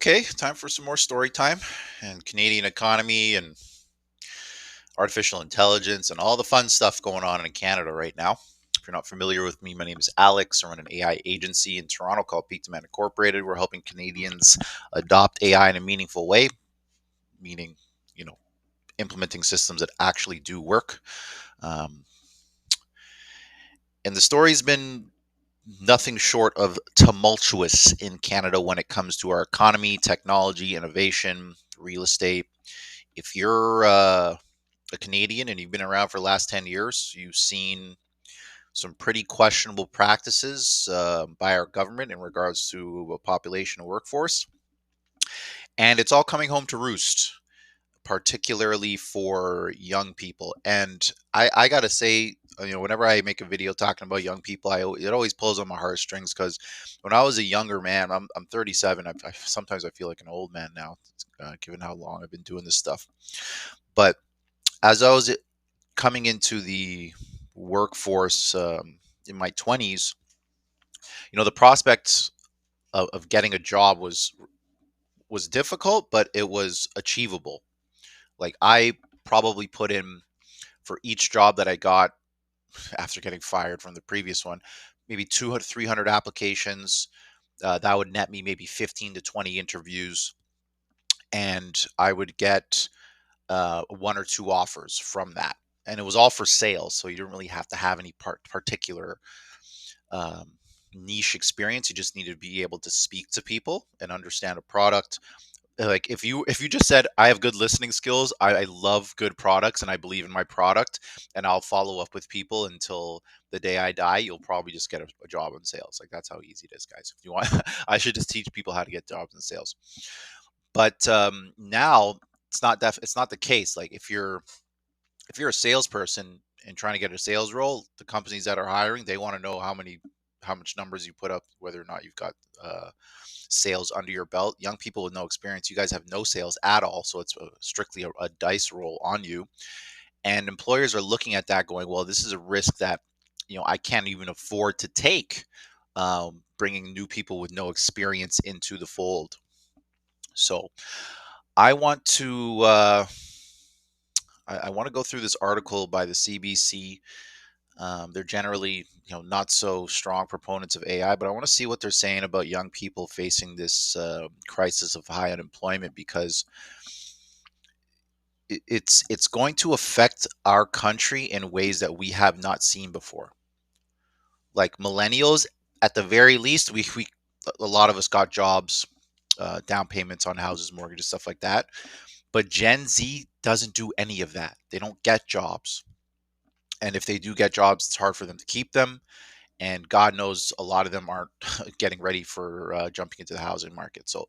Okay, time for some more story time and Canadian economy and artificial intelligence and all the fun stuff going on in Canada right now. If you're not familiar with me, my name is Alex. I run an AI agency in Toronto called Peak Demand Incorporated. We're helping Canadians adopt AI in a meaningful way, meaning, you know, implementing systems that actually do work. Um, and the story's been nothing short of tumultuous in Canada when it comes to our economy, technology, innovation, real estate. If you're a Canadian and you've been around for the last 10 years, you've seen some pretty questionable practices by our government in regards to a population and workforce. And it's all coming home to roost, particularly for young people. And I got to say, whenever I make a video talking about young people, it always pulls on my heartstrings because when I was a younger man, I'm 37. Sometimes I feel like an old man now, given how long I've been doing this stuff. But as I was coming into the workforce in my 20s, the prospect of getting a job was difficult, but it was achievable. Like I probably put in for each job that I got after getting fired from the previous one, maybe 200, 300 applications. That would net me maybe 15 to 20 interviews, and I would get one or two offers from that. And it was all for sales, so you didn't really have to have any particular um, niche experience. You just need to be able to speak to people and understand a product. Like if you just said I have good listening skills, I love good products, and I believe in my product, and I'll follow up with people until the day I die, you'll probably just get a job in sales. Like that's how easy it is, guys. If you want, I should just teach people how to get jobs in sales. But now it's not the case. Like if you're a salesperson and trying to get a sales role, the companies that are hiring, they want to know how much numbers you put up, whether or not you've got sales under your belt. Young people with no experience, you guys have no sales at all, so it's strictly a dice roll on you. And employers are looking at that, going, "Well, this is a risk that I can't even afford to take, bringing new people with no experience into the fold." So I want to. I want to go through this article by the CBC. They're generally, not so strong proponents of AI, but I want to see what they're saying about young people facing this crisis of high unemployment because it's going to affect our country in ways that we have not seen before. Like millennials, at the very least, we a lot of us got jobs, down payments on houses, mortgages, stuff like that. But Gen Z doesn't do any of that. They don't get jobs, and if they do get jobs, it's hard for them to keep them. And God knows a lot of them aren't getting ready for jumping into the housing market. So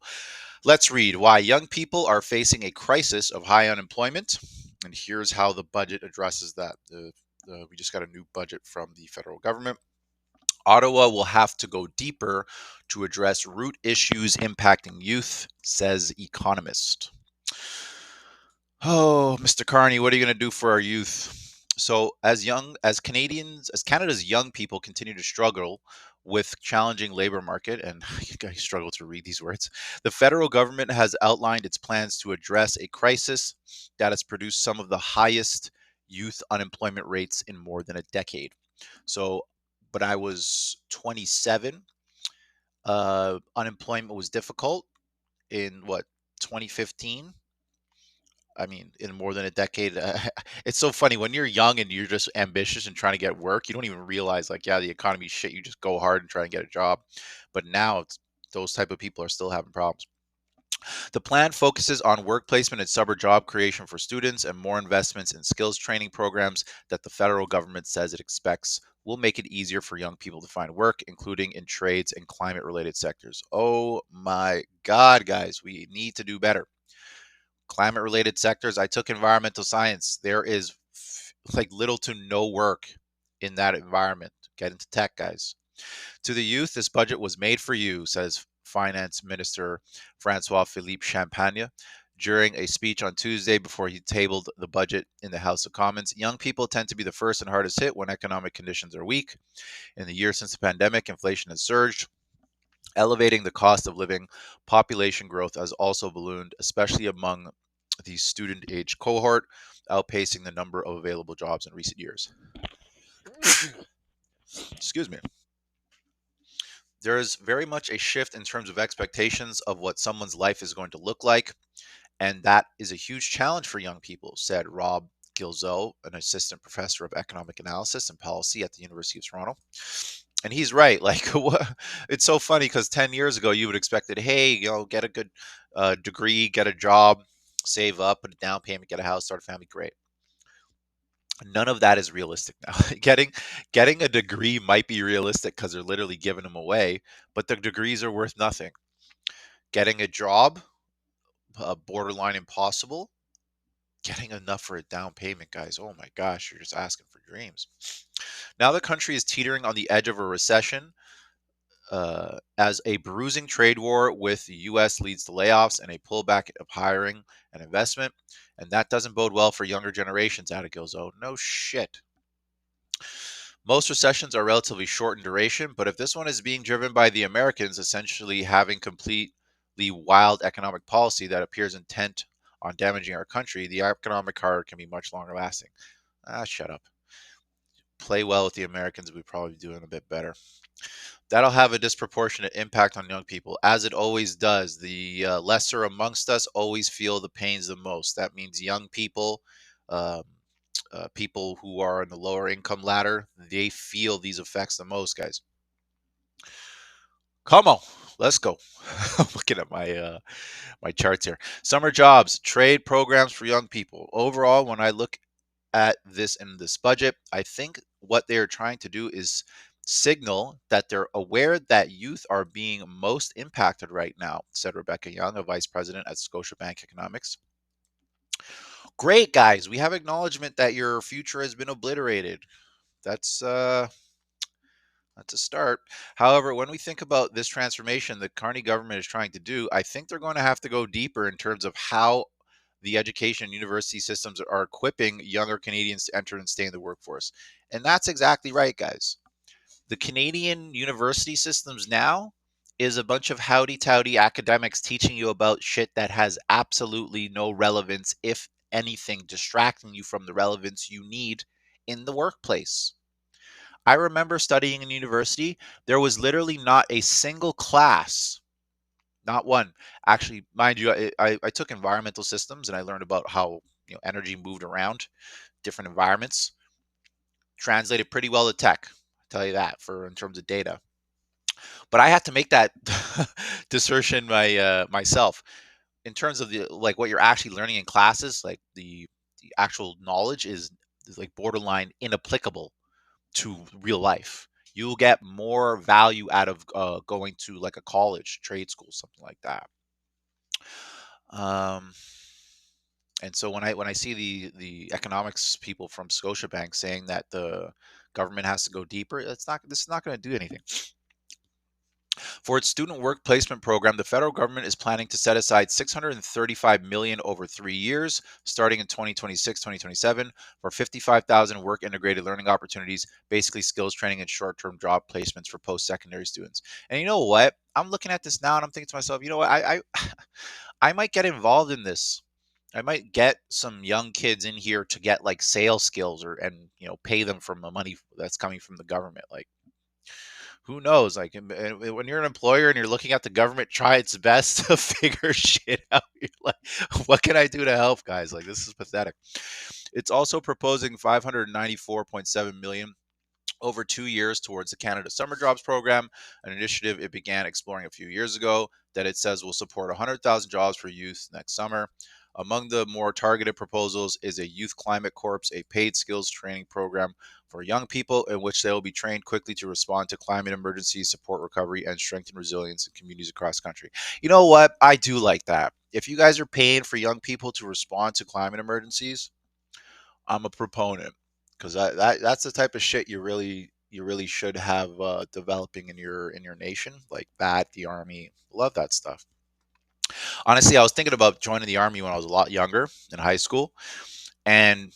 let's read why young people are facing a crisis of high unemployment. And here's how the budget addresses that. We just got a new budget from the federal government. Ottawa will have to go deeper to address root issues impacting youth, says economist. Oh, Mr. Carney, what are you going to do for our youth? So, as Canada's young people continue to struggle with challenging labor market, and I struggle to read these words, the federal government has outlined its plans to address a crisis that has produced some of the highest youth unemployment rates in more than a decade. So, when I was 27, unemployment was difficult in what 2015. I mean, in more than a decade. It's so funny when you're young and you're just ambitious and trying to get work. You don't even realize, like, yeah, the economy's shit. You just go hard and try and get a job. But now, those type of people are still having problems. The plan focuses on work placement and summer job creation for students and more investments in skills training programs that the federal government says it expects will make it easier for young people to find work, including in trades and climate related sectors. Oh my God, guys, we need to do better. Climate related sectors. I took environmental science. There is like little to no work in that environment. Get into tech, guys. To the youth, this budget was made for you, says Finance Minister Francois Philippe Champagne during a speech on Tuesday before he tabled the budget in the House of Commons. Young people tend to be the first and hardest hit when economic conditions are weak. In the year since the pandemic, inflation has surged, Elevating the cost of living, population growth has also ballooned, especially among the student age cohort, outpacing the number of available jobs in recent years. Excuse me. There is very much a shift in terms of expectations of what someone's life is going to look like, and that is a huge challenge for young people, said Rob Gilzo, an assistant professor of economic analysis and policy at the University of Toronto. And he's right. Like, it's so funny because 10 years ago, you would expect that, hey, get a good degree, get a job, save up, put a down payment, get a house, start a family. Great. None of that is realistic now. Getting a degree might be realistic because they're literally giving them away, but the degrees are worth nothing. Getting a job, borderline impossible. Getting enough for a down payment, guys. Oh my gosh, you're just asking for dreams. Now the country is teetering on the edge of a recession as a bruising trade war with the U.S. leads to layoffs and a pullback of hiring and investment. And that doesn't bode well for younger generations, Adegozo. No shit. Most recessions are relatively short in duration, but if this one is being driven by the Americans essentially having completely wild economic policy that appears intent on damaging our country, the economic horror can be much longer lasting. Ah, shut up. Play well with the Americans, we'd probably be doing a bit better. That'll have a disproportionate impact on young people, as it always does. The lesser amongst us always feel the pains the most. That means young people, um, people who are in the lower income ladder, they feel these effects the most, guys. Come on, let's go. I'm looking at my charts here. Summer jobs, trade programs for young people. Overall, when I look at this in this budget, I think what they're trying to do is signal that they're aware that youth are being most impacted right now, said Rebecca Young, a vice president at Scotiabank Economics. Great, guys. We have acknowledgement that your future has been obliterated. That's a start. However, when we think about this transformation the Carney government is trying to do, I think they're going to have to go deeper in terms of how the education and university systems are equipping younger Canadians to enter and stay in the workforce. And that's exactly right, guys. The Canadian university systems now is a bunch of howdy toudy academics teaching you about shit that has absolutely no relevance, if anything, distracting you from the relevance you need in the workplace. I remember studying in university, there was literally not a single class, not one. Actually, mind you, I took environmental systems and I learned about how energy moved around different environments. Translated pretty well to tech, I'll tell you that for in terms of data. But I had to make that dissertation myself in terms of the like what you're actually learning in classes. Like the actual knowledge is like borderline inapplicable to real life. You'll get more value out of going to like a college, trade school, something like that. Um, and so when I see the economics people from Scotiabank saying that the government has to go deeper, it's not. This is not going to do anything. For its student work placement program, the federal government is planning to set aside 635 million over 3 years, starting in 2026-2027, for 55,000 work integrated learning opportunities, basically skills training and short-term job placements for post-secondary students. And you know what? I'm looking at this now and I'm thinking to myself, you know what? I might get involved in this. I might get some young kids in here to get like sales skills or and pay them from the money that's coming from the government. Like who knows? Like, and when you're an employer and you're looking at the government try its best to figure shit out, you're like, what can I do to help, guys? Like, this is pathetic. It's also proposing 594.7 million over 2 years towards the Canada Summer Jobs Program, an initiative it began exploring a few years ago that it says will support 100,000 jobs for youth next summer. Among the more targeted proposals is a Youth Climate Corps, a paid skills training program for young people in which they will be trained quickly to respond to climate emergencies, support recovery, and strengthen resilience in communities across the country. You know what? I do like that. If you guys are paying for young people to respond to climate emergencies, I'm a proponent because that's the type of shit you really should have developing in your nation, like that, the army. Love that stuff. Honestly, I was thinking about joining the army when I was a lot younger in high school, and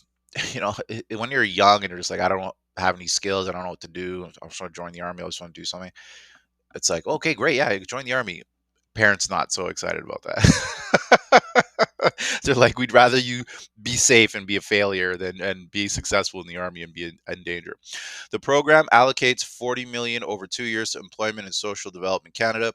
when you're young and you're just like, I don't have any skills, I don't know what to do. I just want to join the army. I just want to do something. It's like, okay, great, yeah, join the army. Parents not so excited about that. They're like, we'd rather you be safe and be a failure than and be successful in the army and be in danger. The program allocates 40 million over 2 years to employment and social development Canada.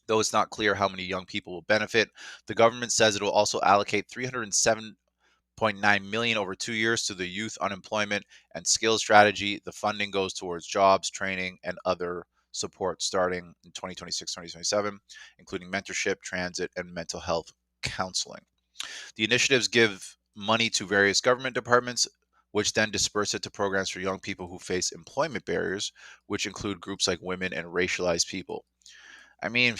Though it's not clear how many young people will benefit, the government says it will also allocate 307.9 million over 2 years to the youth unemployment and skills strategy. The funding goes towards jobs, training, and other support starting in 2026-2027, including mentorship, transit, and mental health counseling. The initiatives give money to various government departments, which then disperse it to programs for young people who face employment barriers, which include groups like women and racialized people. I mean,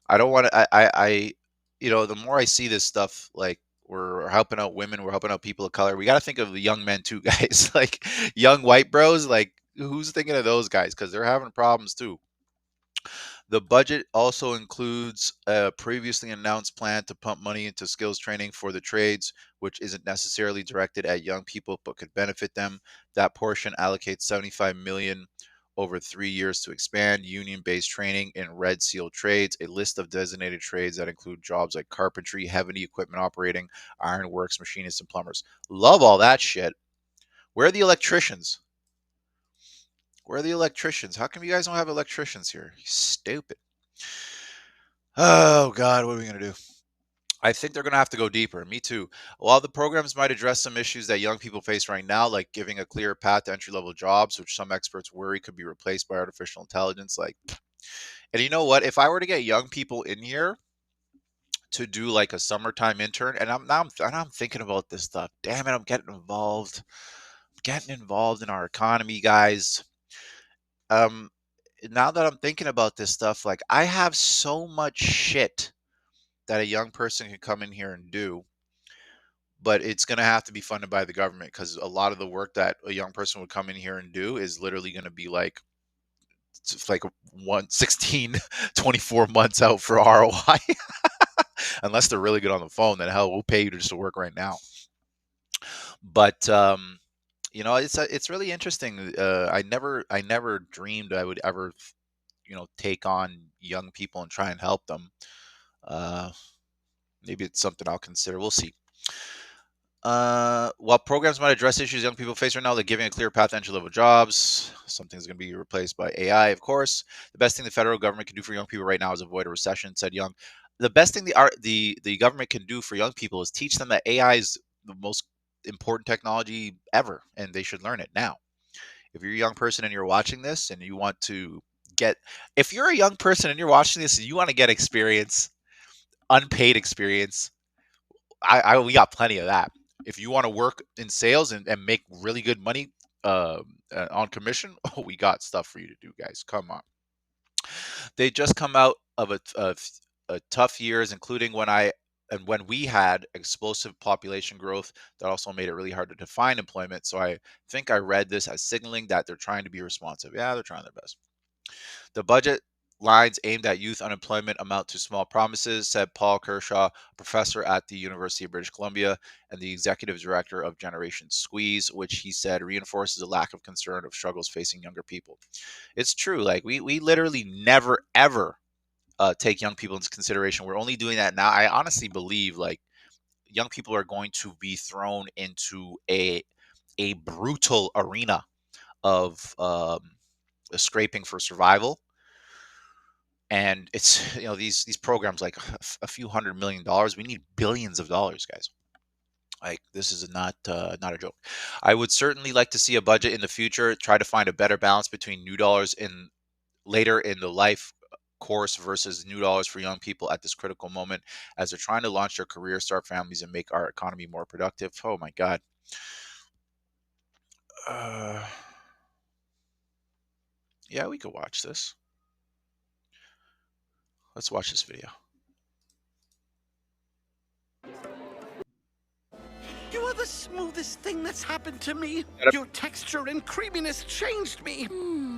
I don't want to. The more I see this stuff, like we're helping out women, we're helping out people of color. We got to think of the young men too, guys. Like young white bros. Like who's thinking of those guys? Because they're having problems too. The budget also includes a previously announced plan to pump money into skills training for the trades, which isn't necessarily directed at young people but could benefit them. That portion allocates 75 million over 3 years to expand union-based training in Red Seal trades, a list of designated trades that include jobs like carpentry, heavy equipment operating, ironworks, machinists, and plumbers. Love all that shit. Where are the electricians? Where are the electricians? How come you guys don't have electricians here? You stupid. Oh, God, what are we going to do? I think they're going to have to go deeper. Me too. While the programs might address some issues that young people face right now, like giving a clear path to entry level jobs, which some experts worry could be replaced by artificial intelligence, like, and you know what? If I were to get young people in here to do like a summertime intern, and I'm thinking about this stuff. Damn it, I'm getting involved. I'm getting involved in our economy, guys. Um, Now that I'm thinking about this stuff, like I have so much shit that a young person can come in here and do, but it's going to have to be funded by the government because a lot of the work that a young person would come in here and do is literally going to be like it's like 24 months out for ROI. Unless they're really good on the phone, then hell, we'll pay you just to work right now. But it's really interesting. I never dreamed I would ever take on young people and try and help them. Uh, Maybe it's something I'll consider. We'll see. While programs might address issues young people face right now, they're giving a clear path to entry-level jobs. Something's going to be replaced by AI, of course. The best thing the federal government can do for young people right now is avoid a recession, said Young. The best thing the government can do for young people is teach them that AI is the most important technology ever, and they should learn it now. If you're a young person and you're watching this and you want to if you're a young person and you're watching this and you want to get experience, unpaid experience, we got plenty of that. If you want to work in sales and make really good money on commission, oh, we got stuff for you to do, guys. Come on. They just come out of a tough years, including when we had explosive population growth that also made it really hard to define employment. So I think I read this as signaling that they're trying to be responsive. Yeah, they're trying their best. The budget lines aimed at youth unemployment amount to small promises, said Paul Kershaw, professor at the University of British Columbia and the executive director of Generation Squeeze, which he said reinforces a lack of concern of struggles facing younger people. It's true. Like we literally never ever take young people into consideration. We're only doing that now. I honestly believe like young people are going to be thrown into a brutal arena of scraping for survival. And it's these programs like a few $100 million. We need billions of dollars, guys. Like this is not a joke. I would certainly like to see a budget in the future try to find a better balance between new dollars in later in the life course versus new dollars for young people at this critical moment as they're trying to launch their career, start families, and make our economy more productive. Oh my God. Yeah, we could watch this. Let's watch this video. You are the smoothest thing that's happened to me. Your texture and creaminess changed me.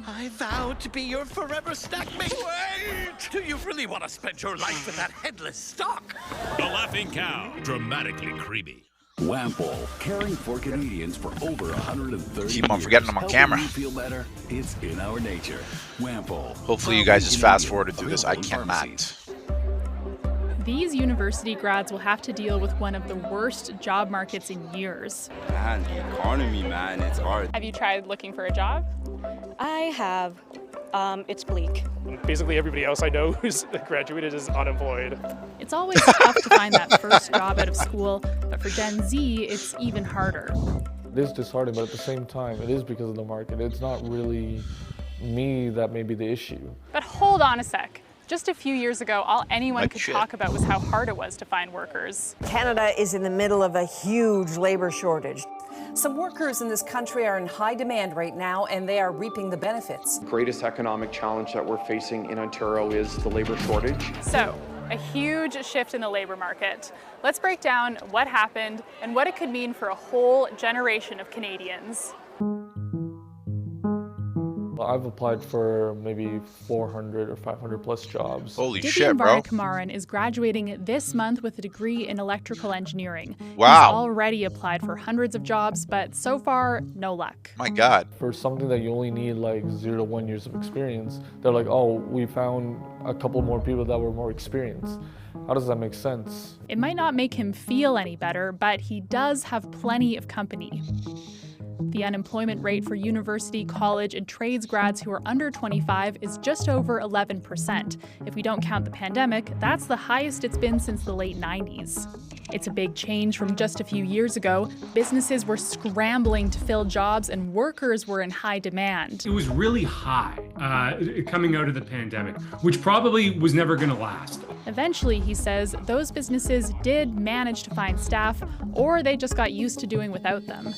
I vow to be your forever snack mate. Wait! Do you really want to spend your life with that headless stock? The Laughing Cow, dramatically creamy. Wample, caring for Canadians for over 130 Keep on years. forgetting I'm on Helping camera. you feel better, it's in our nature. Wample. Hopefully you proudly guys just fast Canadian, forwarded through this. I available in pharmacies. cannot. These university grads will have to deal with one of the worst job markets in years. Man, the economy, man, it's hard. Have you tried looking for a job? I have. It's bleak. Basically, everybody else I know who's graduated is unemployed. It's always tough to find that first job out of school, but for Gen Z, it's even harder. It is disheartening, but at the same time, it is because of the market. It's not really me that may be the issue. But hold on a sec. Just a few years ago, all anyone Like could shit. talk about was how hard it was to find workers. Canada is in the middle of a huge labor shortage. Some workers in this country are in high demand right now, and they are reaping the benefits. The greatest economic challenge that we're facing in Ontario is the labor shortage. So, a huge shift in the labor market. Let's break down what happened and what it could mean for a whole generation of Canadians. I've applied for maybe 400 or 500 plus jobs. Holy Didion shit, bro. Varnakamaran is graduating this month with a degree in electrical engineering. Wow. He's already applied for hundreds of jobs, but so far, no luck. My God. For something that you only need like 0 to 1 years of experience, they're like, oh, we found a couple more people that were more experienced. How does that make sense? It might not make him feel any better, but he does have plenty of company. The unemployment rate for university, college, and trades grads who are under 25 is just over 11%. If we don't count the pandemic, that's the highest it's been since the late 90s. It's a big change from just a few years ago. Businesses were scrambling to fill jobs and workers were in high demand. It was really high coming out of the pandemic, which probably was never going to last. Eventually, he says, those businesses did manage to find staff, or they just got used to doing without them.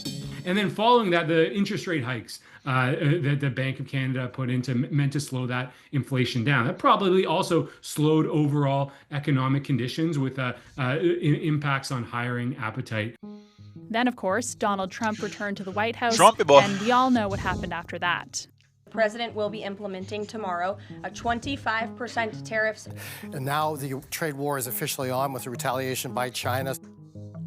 And then following that, the interest rate hikes that the Bank of Canada put into meant to slow that inflation down. That probably also slowed overall economic conditions with impacts on hiring appetite. Then, of course, Donald Trump returned to the White House, Trumpy boy. and we all know what happened after that. The president will be implementing tomorrow a 25% tariffs. And now the trade war is officially on with the retaliation by China.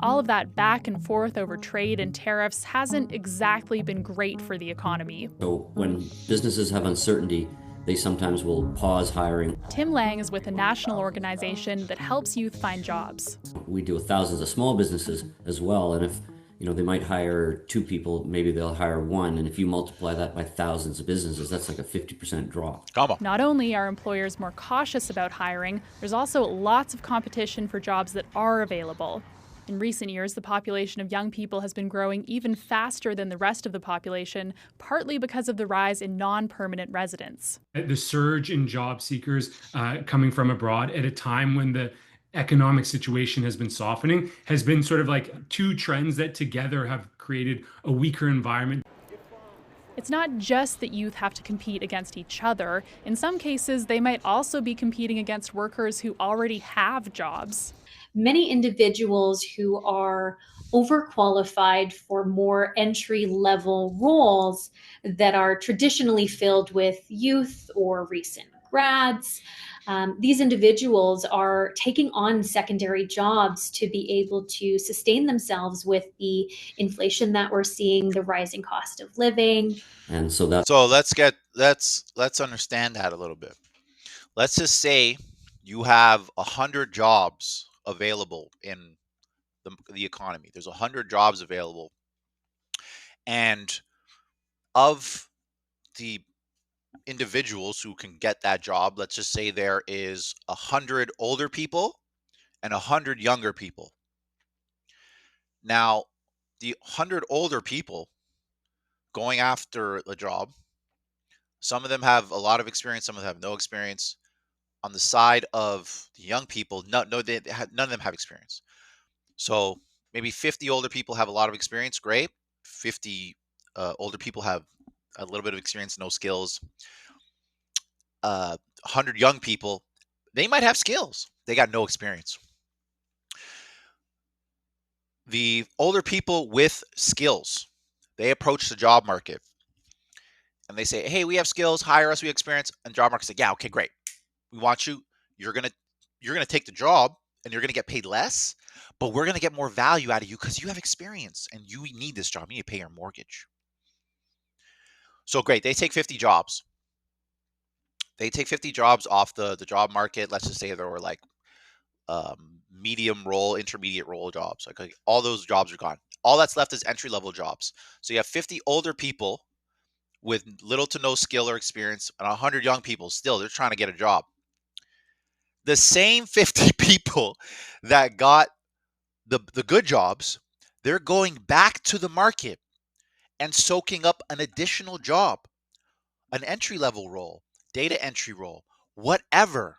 All of that back and forth over trade and tariffs hasn't exactly been great for the economy. So when businesses have uncertainty, they sometimes will pause hiring. Tim Lang is with a national organization that helps youth find jobs. We deal with thousands of small businesses as well, and if they might hire 2 people, maybe they'll hire 1, and if you multiply that by thousands of businesses, that's like a 50% drop. Come on. Not only are employers more cautious about hiring, there's also lots of competition for jobs that are available. In recent years, the population of young people has been growing even faster than the rest of the population, partly because of the rise in non-permanent residents. The surge in job seekers coming from abroad at a time when the economic situation has been softening has been sort of like 2 trends that together have created a weaker environment. It's not just that youth have to compete against each other. In some cases, they might also be competing against workers who already have jobs. Many individuals who are overqualified for more entry-level roles that are traditionally filled with youth or recent grads. These individuals are taking on secondary jobs to be able to sustain themselves with the inflation that we're seeing, the rising cost of living. And so that's let's understand that a little bit. Let's just say you have 100 jobs available in the economy. There's 100 jobs available, and of the individuals who can get that job, let's just say there is 100 older people and 100 younger people. Now, the 100 older people going after the job, some of them have a lot of experience, some of them have no experience. On the side of the young people, none of them have experience. So maybe 50 older people have a lot of experience, great. 50 older people have a little bit of experience, no skills. 100 young people, they might have skills, they got no experience. The older people with skills, they approach the job market and they say, hey, we have skills, hire us, we have experience. And job market say, yeah, okay, great. We want you. You're gonna take the job and you're gonna get paid less. but we're going to get more value out of you because you have experience and you need this job. You need to pay your mortgage. So great. They take 50 jobs. They take 50 jobs off the job market. Let's just say there were like medium role, intermediate role jobs. Like all those jobs are gone. All that's left is entry level jobs. So you have 50 older people with little to no skill or experience, and 100 young people still, they're trying to get a job. The same 50 people that got the good jobs, they're going back to the market and soaking up an additional job, an entry level role, data entry role, whatever.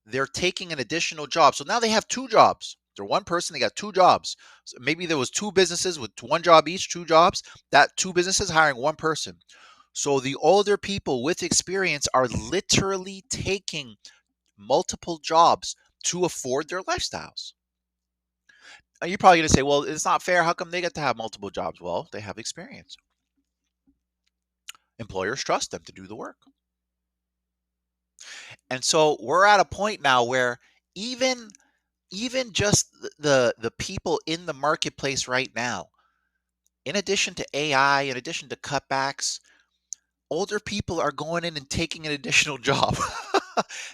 They're taking an additional job. So now they have two jobs. They're one person, they got two jobs. So maybe there was two businesses with one job each, two jobs. That two businesses hiring one person. So the older people with experience are literally taking multiple jobs to afford their lifestyles. And you're probably going to say, well, it's not fair. How come they get to have multiple jobs? Well, they have experience. Employers trust them to do the work. And so we're at a point now where even just the people in the marketplace right now, in addition to AI, in addition to cutbacks, older people are going in and taking an additional job.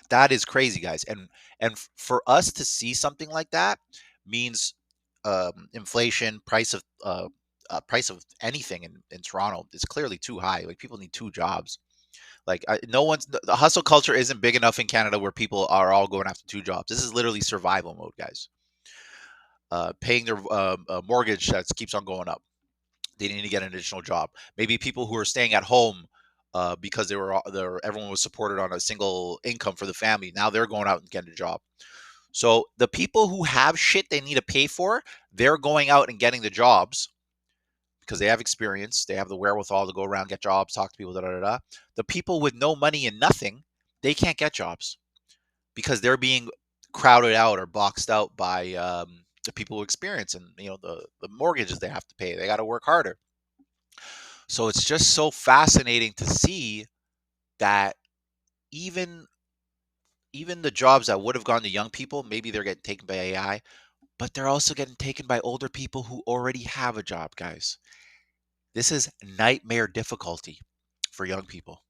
That is crazy, guys. And for us to see something like that means inflation, price of anything in Toronto is clearly too high. Like people need two jobs. Like no one's the hustle culture isn't big enough in Canada where people are all going after two jobs. This is literally survival mode, guys. Paying their mortgage that keeps on going up. They need to get an additional job. Maybe people who are staying at home because everyone was supported on a single income for the family. Now they're going out and getting a job. So the people who have shit they need to pay for, they're going out and getting the jobs because they have experience. They have the wherewithal to go around, get jobs, talk to people, da da da. The people with no money and nothing, they can't get jobs because they're being crowded out or boxed out by the people who experience and the mortgages they have to pay. They got to work harder. So it's just so fascinating to see that even the jobs that would have gone to young people, maybe they're getting taken by AI, but they're also getting taken by older people who already have a job, guys. This is nightmare difficulty for young people.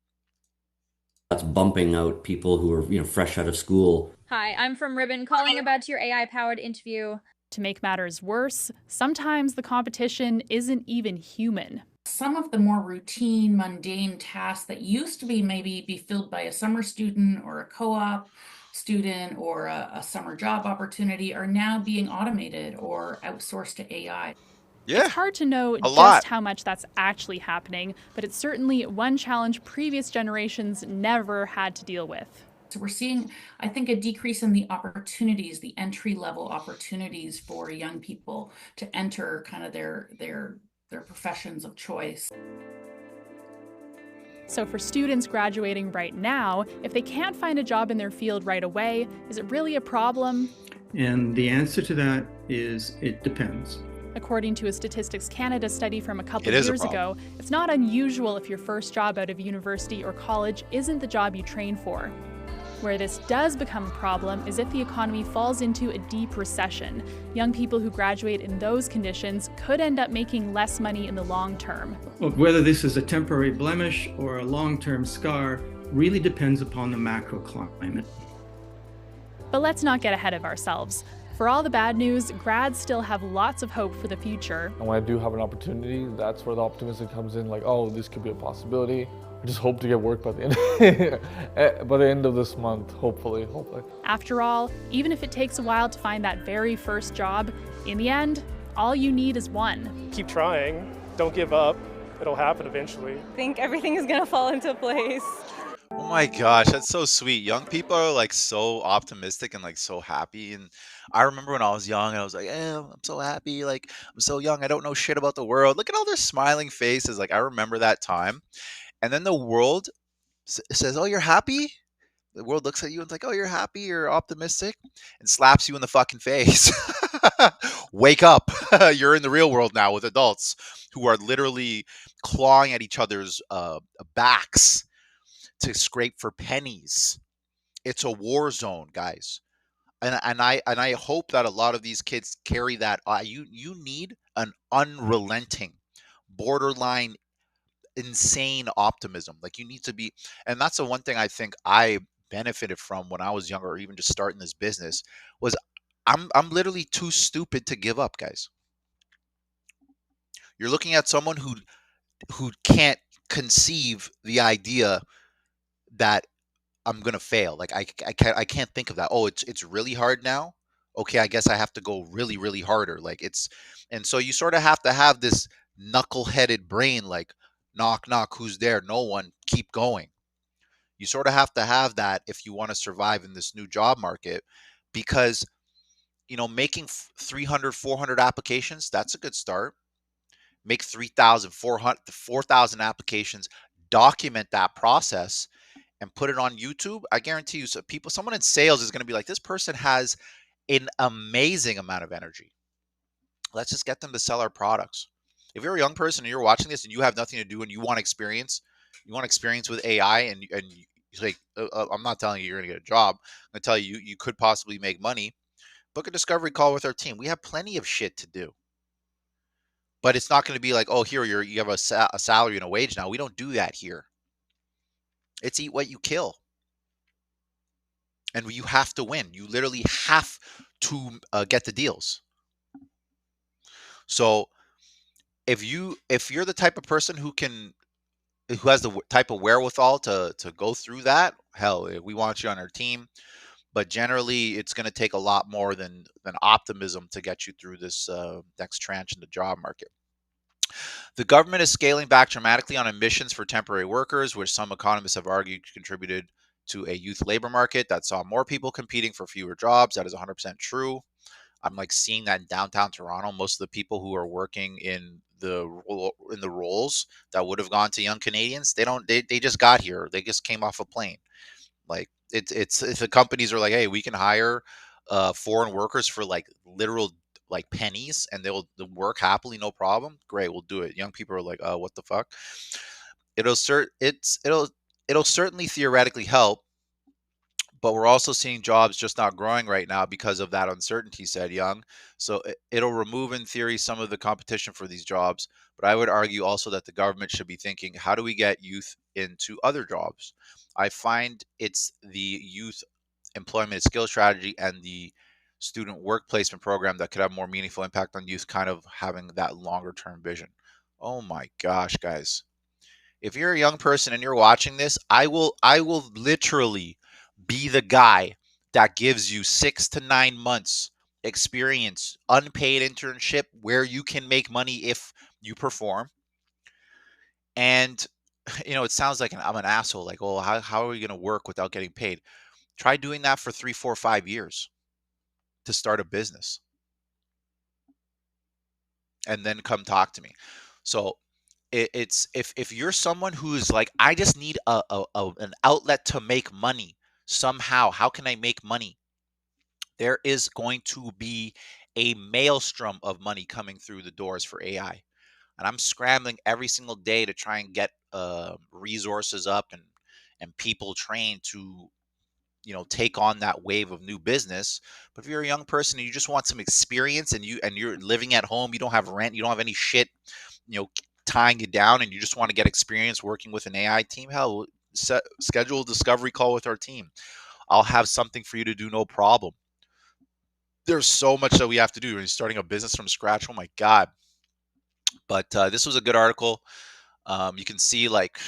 That's bumping out people who are, fresh out of school. Hi, I'm from Ribbon calling about your AI-powered interview. To make matters worse, sometimes the competition isn't even human. Some of the more routine, mundane tasks that used to be filled by a summer student or a co-op student or a summer job opportunity are now being automated or outsourced to AI. Yeah, it's hard to know just how much that's actually happening, but it's certainly one challenge previous generations never had to deal with. So we're seeing, I think, a decrease in the opportunities, the entry-level opportunities for young people to enter kind of their professions of choice. So for students graduating right now, if they can't find a job in their field right away, is it really a problem? And the answer to that is it depends. According to a Statistics Canada study from a couple years ago, it's not unusual if your first job out of university or college isn't the job you train for. Where this does become a problem is if the economy falls into a deep recession. Young people who graduate in those conditions could end up making less money in the long term. Well, whether this is a temporary blemish or a long-term scar really depends upon the macro climate. But let's not get ahead of ourselves. For all the bad news, grads still have lots of hope for the future. And when I do have an opportunity, that's where the optimism comes in, like, oh, this could be a possibility. I just hope to get work by the end of this month, hopefully. After all, even if it takes a while to find that very first job, in the end, all you need is one. Keep trying. Don't give up. It'll happen eventually. I think everything is going to fall into place. Oh my gosh, that's so sweet. Young people are like so optimistic and like so happy. And I remember when I was young, I was like, I'm so happy. Like, I'm so young. I don't know shit about the world. Look at all their smiling faces. Like, I remember that time. And then the world says, oh, you're happy? The world looks at you and it's like, oh, you're happy, you're optimistic, and slaps you in the fucking face. Wake up. You're in the real world now with adults who are literally clawing at each other's backs to scrape for pennies. It's a war zone, guys. And I hope that a lot of these kids carry that. You need an unrelenting, borderline insane optimism. Like you need to be, and that's the one thing I think I benefited from when I was younger, or even just starting this business, was I'm literally too stupid to give up, guys. You're looking at someone who can't conceive the idea that I'm gonna fail. Like I can't think of that. Oh, it's really hard now. Okay, I guess I have to go really really harder. Like it's, and so you sort of have to have this knuckle-headed brain. Like knock knock, who's there? No one. Keep going. You sort of have to have that if you want to survive in this new job market, because making 300 400 applications, that's a good start. Make 3,000 400 4,000 applications, document that process, and put it on YouTube. I guarantee you, someone in sales is going to be like, this person has an amazing amount of energy. Let's just get them to sell our products. If you're a young person and you're watching this and you have nothing to do and you want experience with AI, and you're like, I'm not telling you you're going to get a job. I'm going to tell you, you could possibly make money. Book a discovery call with our team. We have plenty of shit to do. But it's not going to be like, oh, here you have a salary and a wage now. We don't do that here. It's eat what you kill. And you have to win. You literally have to get the deals. So if you're the type of person who has the type of wherewithal to go through that, hell, we want you on our team. But generally, it's going to take a lot more than optimism to get you through this next tranche in the job market. The government is scaling back dramatically on emissions for temporary workers, which some economists have argued contributed to a youth labor market that saw more people competing for fewer jobs. That is 100% true. I'm like seeing that in downtown Toronto. Most of the people who are working in the roles that would have gone to young Canadians, they just got here. They just came off a plane. Like it's if the companies are like, hey, we can hire foreign workers for like literal like pennies, and they'll work happily, no problem. Great, we'll do it. Young people are like, what the fuck? It'll certainly theoretically help, but we're also seeing jobs just not growing right now because of that uncertainty, said Young. So it'll remove, in theory, some of the competition for these jobs. But I would argue also that the government should be thinking, how do we get youth into other jobs? I find it's the youth employment and skill strategy and the student work placement program that could have more meaningful impact on youth, kind of having that longer term vision. Oh my gosh, guys. If you're a young person and you're watching this, I will literally be the guy that gives you 6 to 9 months experience, unpaid internship where you can make money if you perform. And it sounds like I'm an asshole, like, well, how are we going to work without getting paid? Try doing that for 3, 4, 5 years to start a business, and then come talk to me. So it's if you're someone who's like, I just need an outlet to make money somehow. How can I make money? There is going to be a maelstrom of money coming through the doors for AI, and I'm scrambling every single day to try and get resources up and people trained to take on that wave of new business. But if you're a young person and you just want some experience, and you're living at home, you don't have rent, you don't have any shit tying you down, and you just want to get experience working with an AI team, hell, schedule a discovery call with our team. I'll have something for you to do, no problem. There's so much that we have to do when you're starting a business from scratch. Oh my god. But this was a good article. You can see, like,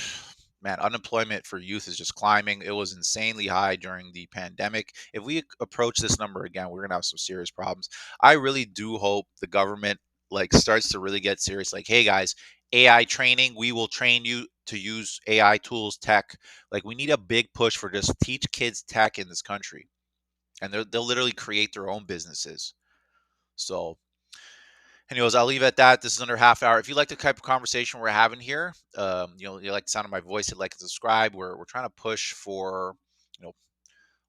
man, unemployment for youth is just climbing. It was insanely high during the pandemic. If we approach this number again, we're gonna have some serious problems. I really do hope the government like starts to really get serious. Like, hey guys, AI training, we will train you to use AI tools, tech. Like, we need a big push for just teach kids tech in this country, and they'll literally create their own businesses. So anyways, I'll leave it at that. This is under half hour. If you like the type of conversation we're having here, you like the sound of my voice, hit like and subscribe. We're trying to push for,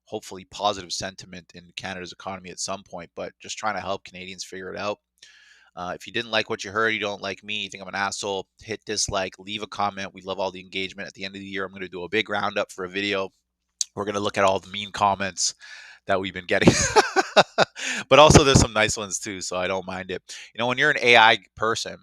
hopefully positive sentiment in Canada's economy at some point, but just trying to help Canadians figure it out. If you didn't like what you heard, you don't like me, you think I'm an asshole, hit dislike, leave a comment. We love all the engagement. At the end of the year, I'm going to do a big roundup for a video. We're going to look at all the mean comments that we've been getting. But also there's some nice ones too, so I don't mind it. When you're an AI person,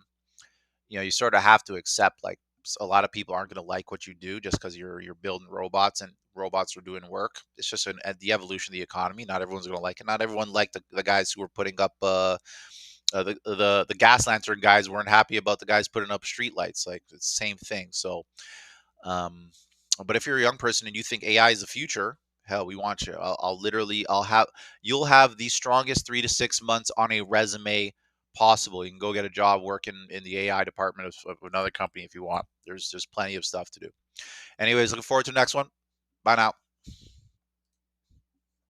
you sort of have to accept, like, a lot of people aren't going to like what you do just because you're building robots and robots are doing work. It's just the evolution of the economy. Not everyone's going to like it. Not everyone liked the guys who were putting up the gas lantern guys weren't happy about the guys putting up street lights. Like, it's the same thing. So, um, but if you're a young person and you think AI is the future, hell, we want you. You'll have the strongest 3 to 6 months on a resume possible. You can go get a job working in the AI department of another company if you want. There's plenty of stuff to do. Anyways, looking forward to the next one. Bye now.